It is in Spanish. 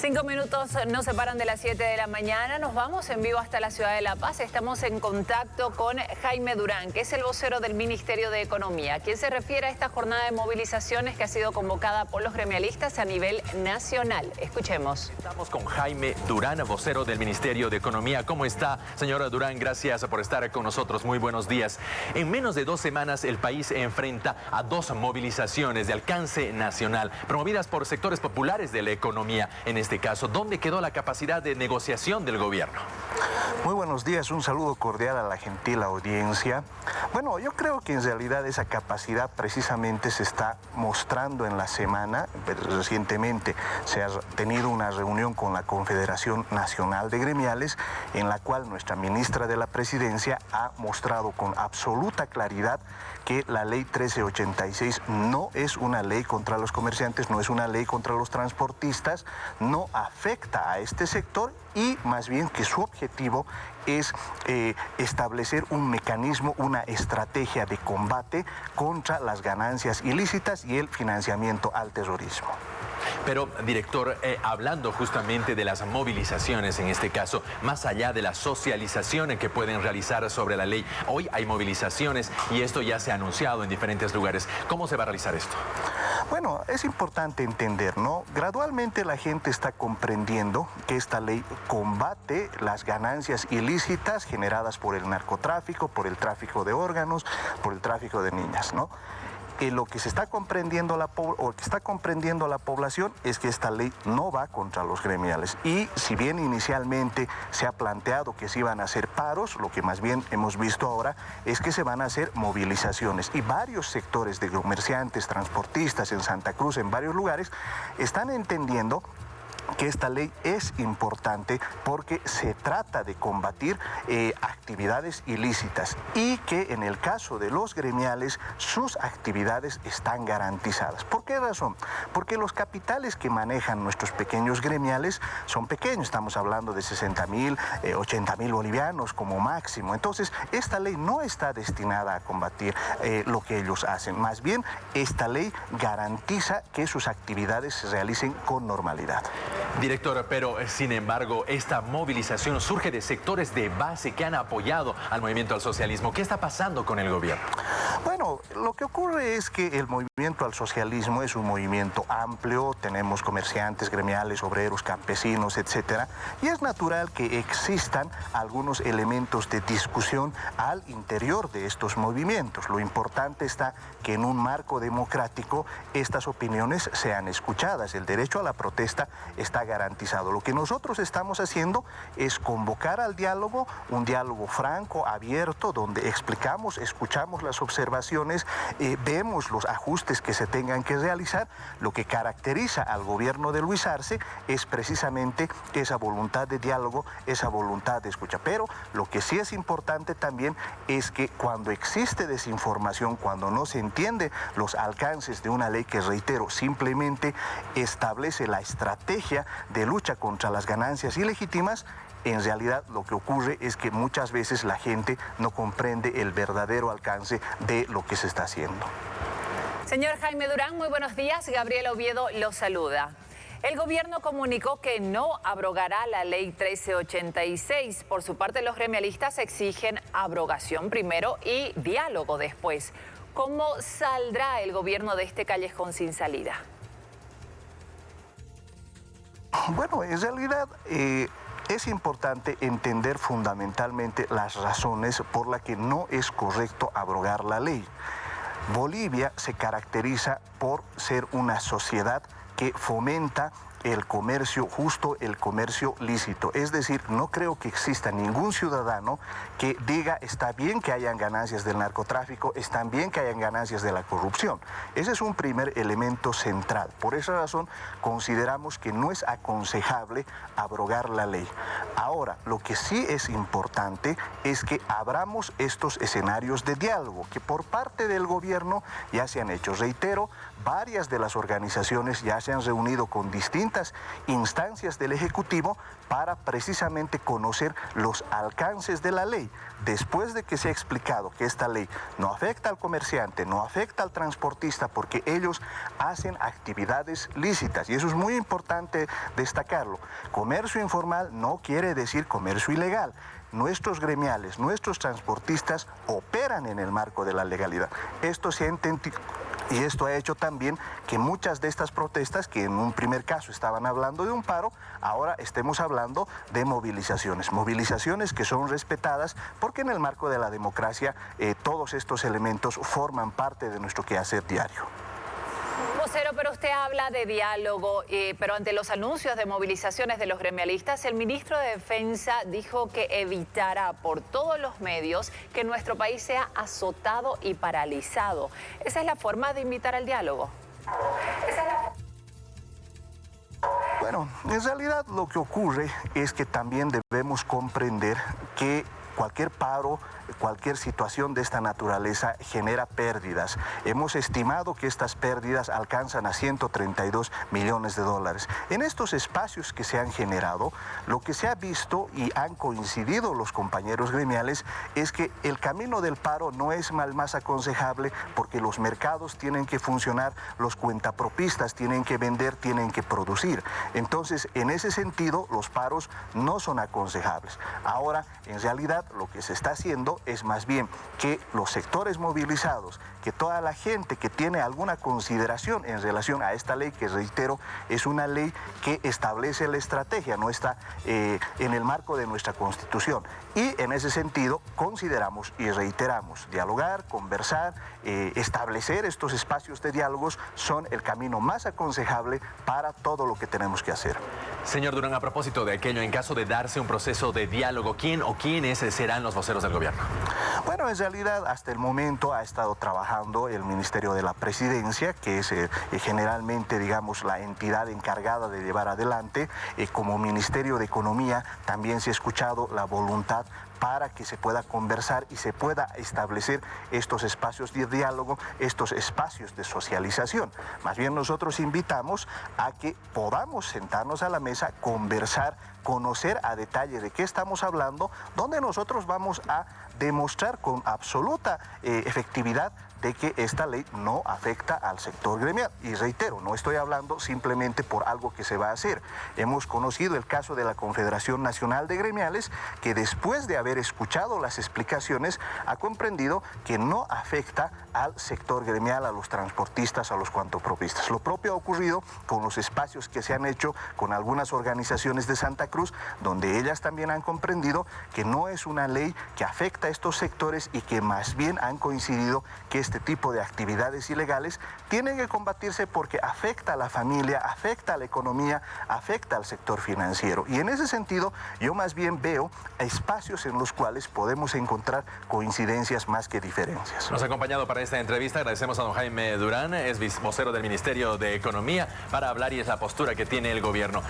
5 minutos nos separan de las 7 de la mañana. Nos vamos en vivo hasta la ciudad de La Paz. Estamos en contacto con Jaime Durán, que es el vocero del Ministerio de Economía, quien se refiere a esta jornada de movilizaciones que ha sido convocada por los gremialistas a nivel nacional. Escuchemos. Estamos con Jaime Durán, vocero del Ministerio de Economía. ¿Cómo está, señora Durán? Gracias por estar con nosotros. Muy buenos días. En menos de 2 semanas, el país enfrenta a 2 movilizaciones de alcance nacional, promovidas por sectores populares de la economía. En este caso, ¿dónde quedó la capacidad de negociación del gobierno? Muy buenos días, un saludo cordial a la gentil audiencia. Bueno, yo creo que en realidad esa capacidad precisamente se está mostrando en la semana. Recientemente se ha tenido una reunión con la Confederación Nacional de Gremiales, en la cual nuestra ministra de la Presidencia ha mostrado con absoluta claridad que la ley 1386 no es una ley contra los comerciantes, no es una ley contra los transportistas, no afecta a este sector y más bien que su objetivo es establecer un mecanismo, una estrategia de combate contra las ganancias ilícitas y el financiamiento al terrorismo. Pero, director, hablando justamente de las movilizaciones en este caso, más allá de la socialización que pueden realizar sobre la ley, hoy hay movilizaciones y esto ya se ha anunciado en diferentes lugares. ¿Cómo se va a realizar esto? Bueno, es importante entender, ¿no? Gradualmente la gente está comprendiendo que esta ley combate las ganancias ilícitas generadas por el narcotráfico, por el tráfico de órganos, por el tráfico de niñas, ¿no? Lo que se está comprendiendo la población es que esta ley no va contra los gremiales. Y si bien inicialmente se ha planteado que se iban a hacer paros, lo que más bien hemos visto ahora es que se van a hacer movilizaciones. Y varios sectores de comerciantes, transportistas en Santa Cruz, en varios lugares, están entendiendo que esta ley es importante porque se trata de combatir actividades ilícitas y que en el caso de los gremiales sus actividades están garantizadas. ¿Por qué razón? Porque los capitales que manejan nuestros pequeños gremiales son pequeños, estamos hablando de 60.000, 80.000 bolivianos como máximo. Entonces, esta ley no está destinada a combatir lo que ellos hacen. Más bien, esta ley garantiza que sus actividades se realicen con normalidad. Director, pero sin embargo, esta movilización surge de sectores de base que han apoyado al movimiento al socialismo. ¿Qué está pasando con el gobierno? Bueno, lo que ocurre es que el movimiento al socialismo es un movimiento amplio, tenemos comerciantes, gremiales, obreros, campesinos, etcétera, y es natural que existan algunos elementos de discusión al interior de estos movimientos. Lo importante está que en un marco democrático estas opiniones sean escuchadas. El derecho a la protesta está garantizado. Lo que nosotros estamos haciendo es convocar al diálogo, un diálogo franco, abierto, donde explicamos, escuchamos las observaciones, vemos los ajustes que se tengan que realizar. Lo que caracteriza al gobierno de Luis Arce es precisamente esa voluntad de diálogo, esa voluntad de escucha. Pero lo que sí es importante también es que cuando existe desinformación, cuando no se entiende los alcances de una ley que, reitero, simplemente establece la estrategia de lucha contra las ganancias ilegítimas, en realidad lo que ocurre es que muchas veces la gente no comprende el verdadero alcance de lo que se está haciendo. Señor Jaime Durán, muy buenos días. Gabriela Oviedo lo saluda. El gobierno comunicó que no abrogará la ley 1386. Por su parte, los gremialistas exigen abrogación primero y diálogo después. ¿Cómo saldrá el gobierno de este callejón sin salida? Bueno, en realidad es importante entender fundamentalmente las razones por las que no es correcto abrogar la ley. Bolivia se caracteriza por ser una sociedad que fomenta el comercio justo, el comercio lícito. Es decir, no creo que exista ningún ciudadano que diga está bien que hayan ganancias del narcotráfico, está bien que hayan ganancias de la corrupción. Ese es un primer elemento central. Por esa razón, consideramos que no es aconsejable abrogar la ley. Ahora, lo que sí es importante es que abramos estos escenarios de diálogo, que por parte del gobierno ya se han hecho. Reitero, varias de las organizaciones ya se han reunido con distintas distintas instancias del Ejecutivo para precisamente conocer los alcances de la ley. Después de que se ha explicado que esta ley no afecta al comerciante, no afecta al transportista, porque ellos hacen actividades lícitas, y eso es muy importante destacarlo. Comercio informal no quiere decir comercio ilegal. Nuestros gremiales, nuestros transportistas operan en el marco de la legalidad. Esto se ha entendido. Y esto ha hecho también que muchas de estas protestas, que en un primer caso estaban hablando de un paro, ahora estemos hablando de movilizaciones. Movilizaciones que son respetadas porque en el marco de la democracia todos estos elementos forman parte de nuestro quehacer diario. Vocero, pero usted habla de diálogo, pero ante los anuncios de movilizaciones de los gremialistas, el ministro de Defensa dijo que evitará por todos los medios que nuestro país sea azotado y paralizado. ¿Esa es la forma de invitar al diálogo? Bueno, en realidad lo que ocurre es que también debemos comprender que cualquier paro, cualquier situación de esta naturaleza genera pérdidas. Hemos estimado que estas pérdidas alcanzan a 132 millones de dólares. En estos espacios que se han generado, lo que se ha visto y han coincidido los compañeros gremiales es que el camino del paro no es el más aconsejable porque los mercados tienen que funcionar, los cuentapropistas tienen que vender, tienen que producir. Entonces, en ese sentido, los paros no son aconsejables. Ahora, en realidad, lo que se está haciendo es más bien que los sectores movilizados, que toda la gente que tiene alguna consideración en relación a esta ley, que reitero, es una ley que establece la estrategia, no está en el marco de nuestra Constitución. Y en ese sentido consideramos y reiteramos, dialogar, conversar, establecer estos espacios de diálogos son el camino más aconsejable para todo lo que tenemos que hacer. Señor Durán, a propósito de aquello, en caso de darse un proceso de diálogo, ¿quién o quiénes serán los voceros del gobierno? Bueno, en realidad hasta el momento ha estado trabajando el Ministerio de la Presidencia, que es generalmente, digamos, la entidad encargada de llevar adelante. Como Ministerio de Economía también se ha escuchado la voluntad para que se pueda conversar y se pueda establecer estos espacios de diálogo, estos espacios de socialización. Más bien nosotros invitamos a que podamos sentarnos a la mesa, conversar, conocer a detalle de qué estamos hablando, donde nosotros vamos a demostrar con absoluta efectividad de que esta ley no afecta al sector gremial. Y reitero, no estoy hablando simplemente por algo que se va a hacer. Hemos conocido el caso de la Confederación Nacional de Gremiales, que después de haber escuchado las explicaciones, ha comprendido que no afecta al sector gremial, a los transportistas, a los cuentapropistas. Lo propio ha ocurrido con los espacios que se han hecho con algunas organizaciones de Santa Cruz, donde ellas también han comprendido que no es una ley que afecta a estos sectores y que más bien han coincidido que este tipo de actividades ilegales tienen que combatirse porque afecta a la familia, afecta a la economía, afecta al sector financiero. Y en ese sentido, yo más bien veo espacios en los cuales podemos encontrar coincidencias más que diferencias. Nos ha acompañado para esta entrevista. Agradecemos a don Jaime Durán, es vocero del Ministerio de Economía, para hablar y es la postura que tiene el gobierno.